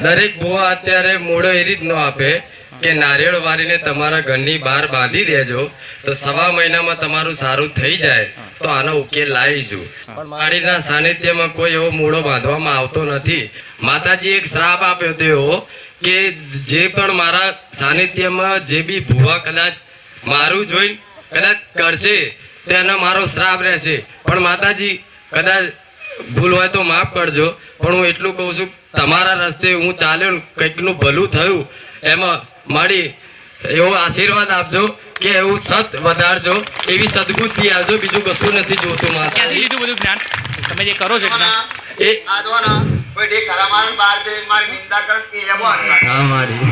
દરેક ભુવા અત્યારે મોડો એ રીત નો આપે કે નારિયેળ વારીને તમારા ઘરની બહાર બાંધી દેજો તો સવા મહિનામાં તમારું સારું થઈ જાય તો આનો ઉકેલ લાવીશું. પણ માળીના સાનિધ્યમાં કોઈ એવો મોડો બાંધવામાં આવતો નથી. માતાજી એક શ્રાપ આપ્યો હતો એવો કે જે પણ મારા સાનિધ્યમાં જે બી ભુવા કદાચ મારું જોઈને કદાચ કરશે તેનો મારો શ્રાપ રહેશે. પણ માતાજી કદાચ ભૂલ હોય તો માફ કરજો, પણ હું એટલું કહું છું તમારા રસ્તે હું ચાલ્યો ને કંઈકનું ભલું થયું એમાં મારી એવો આશીર્વાદ આપજો કે એવું સત વધારજો, એવી સદબુદ્ધિ આપજો, બીજું કશું નથી જોતું. ક્યાંથી લીધું બધું જ્ઞાન તમે જે કરો છો એ કોઈ ડે ખરામારણ બહાર જઈને મારી નિંદા કરે એ એવો હા મારી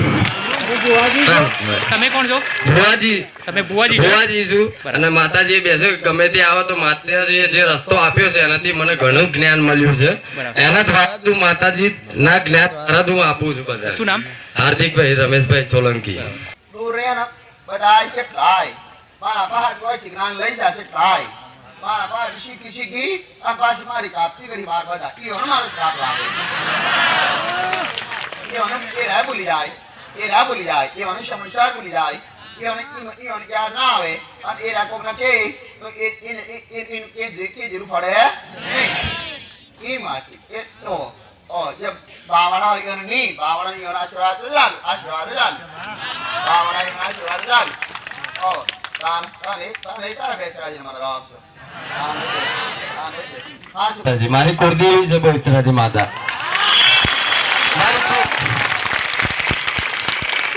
તમે કોણ છો? ભુવાજી. તમે ભુવાજી છો? ભુવાજી છું. અને માતાજી બેસે ગમે તે આવો તો માતાજીએ જે રસ્તો આપ્યો છે એનાથી મને ઘણું જ્ઞાન મળ્યું છે. એના દ્વારા હું માતાજી ના જ્ઞાન દ્વારા હું આપું છું બધા. શું નામ? હાર્દિકભાઈ રમેશભાઈ સોલંકી. દૂર રહે ને બધા છે થાય મારા બહાર કોઈ જ્ઞાન લઈ જશે થાય મારા બહાર શીખી અને પાછી મારી કાપતી કરી બાર બધા ઈઓનો મારો શ્રાપ લાગે ઈઓનો એ રાહ ભૂલી જાય ઈઓનો સમસ્યા ભૂલી જાય ઈઓનો યાદ ના આવે અને એ રાખો ના કે તો એ જરૂર પડે નહીં એ માથી એ તો જે બાવળા હોય નહીં બાવળાની આશીર્વાદ લાગ બાવળાની આશીર્વાદ લાગ રામ તારે તારા બેસરાજી મારા રામ છે મારી કુળદેવી છે બહુચરાજી માતા.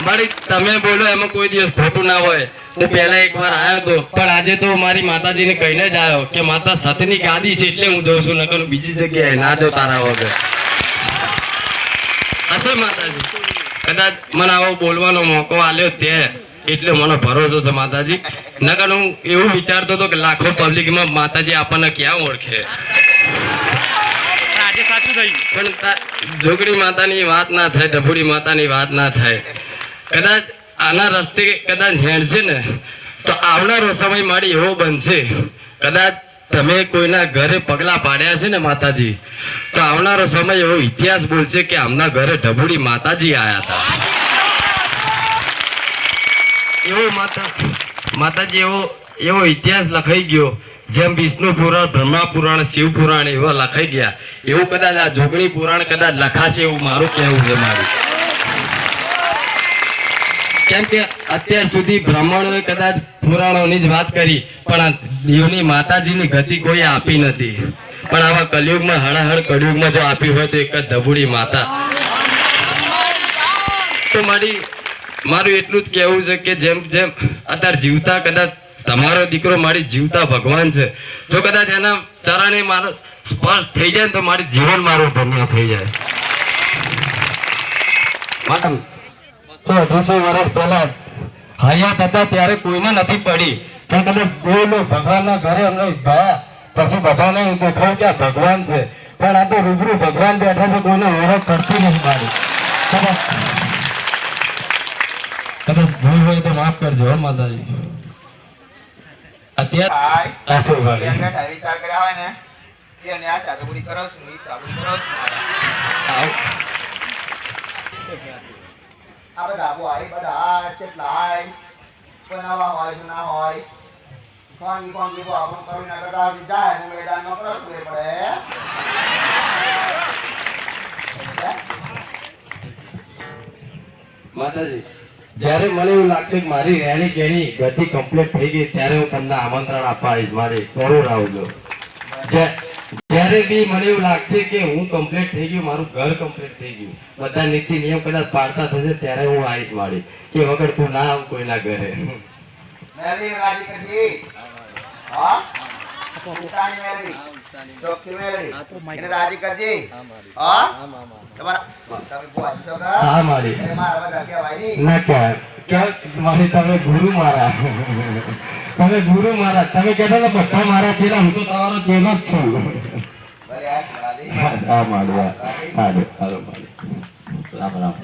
મારી તમે બોલો એમાં કોઈ દિવસ ખોટું ના હોય. હું પહેલા એકવાર આવ્યો હતો પણ આજે તો મારી માતાજીને કહીને જ આવ્યો કે માતા સતની ગાદી છે એટલે હું જઉં છું, નકર બીજી જગ્યાએ ના જાઉં તારા વગર. હશે માતાજી કદાચ મને આવો બોલવાનો મોકો આલ્યો તે એટલે મને ભરોસો છે માતાજી. નકર હું એવું વિચારતો હતો કે લાખો પબ્લિકમાં માતાજી આપણને ક્યાં ઓળખે. આજે સાચું થયું. પણ જોગડી માતાની વાત ના થાય, ડભુડી માતાની વાત ના થાય. કદાચ આના રસ્તે કદાચ હેણશે ને તો આવનારો સમય મારી એવો બનશે, કદાચ તમે કોઈના ઘરે પગલા પાડ્યા છે ને માતાજી, તો આવનારો સમય એવો ઇતિહાસ બોલશે કે આમના ઘરે ડભુડી માતાજી આયા હતા. એવો માતાજી એવો ઇતિહાસ લખાઈ ગયો. જેમ વિષ્ણુ પુરાણ, બ્રહ્મા પુરાણ, શિવ પુરાણ એવા લખાઈ ગયા, એવું કદાચ આ જોગણી પુરાણ કદાચ લખાશે એવું મારું કહેવું છે. મારું કેમ કે અત્યાર સુધી બ્રાહ્મણોએ કદાચ પુરાણોની જ વાત કરી પણ દેવની માતાજીની ગતિ કોઈ આપી નથી. પણ આવા કલયુગમાં હળહળ કળયુગમાં જો આપી હોય તો એક જ ડભુડી માતા. તો મારું એટલું જ કહેવું છે કે જેમ જેમ અત્યારે જીવતા કદાચ તમારો દીકરો મારી જીવતા ભગવાન છે, જો કદાચ એના ચરણે મારો સ્પર્શ થઈ જાય તો મારી જીવન મારું ધન્ય થઈ જાય. મેડમ 150 વર્ષ પહેલા હયાત હતા ત્યારે કોઈને નથી પડી, પણ કદાચ બોલો ભગવાનના ઘરે અમે ગયા પછી બધાને દેખાવ કે ભગવાન છે, પણ આ તો રૂબરૂ ભગવાન બેઠા છે, કોઈને ઓળખ કરતી નથી મારી. કદાચ ભૂલ હોય તો માફ કરજો માતાજી. આ બધા બધા કેટલા બનાવવા હોય ના હોય કોણ દીવો આપણું કરું ના કરતા જાય હું મેદાનમાં કરવું પડે. માતાજી જયારે મને એવું લાગશે કે મારી રહેણી કેણી ગતિ કમ્પ્લીટ થઈ ગઈ ત્યારે હું તમને આમંત્રણ આપવા આવીશ. મારી જરૂર આવજો. જ્યારે બી મને એવું લાગશે કે હું કમ્પ્લીટ થઈ ગયું, મારું ઘર કમ્પ્લીટ થઈ ગયું, બધા નીતિ નિયમ કદાચ પાડતા થશે ત્યારે હું આવીશ. મારી કે વગર તું ના આવ કોઈના ઘરે. મેલી રાજી કરજી હા પોતાની મેલી ચોકી મેલી એને રાજી કરજી હા તમારા તમે બોલ છો કા હા મારી એ મારા બધા કહેવાય ની ના કે મારી તમે ગુરુ મારા તમે ગુરુ મારા તમે કહેતા ને બધા મારા ચેલા, હું તો તમારો ચેલો જ છું. ભલે આ મારી હા મારી હા હાલો મારી રામ રામ.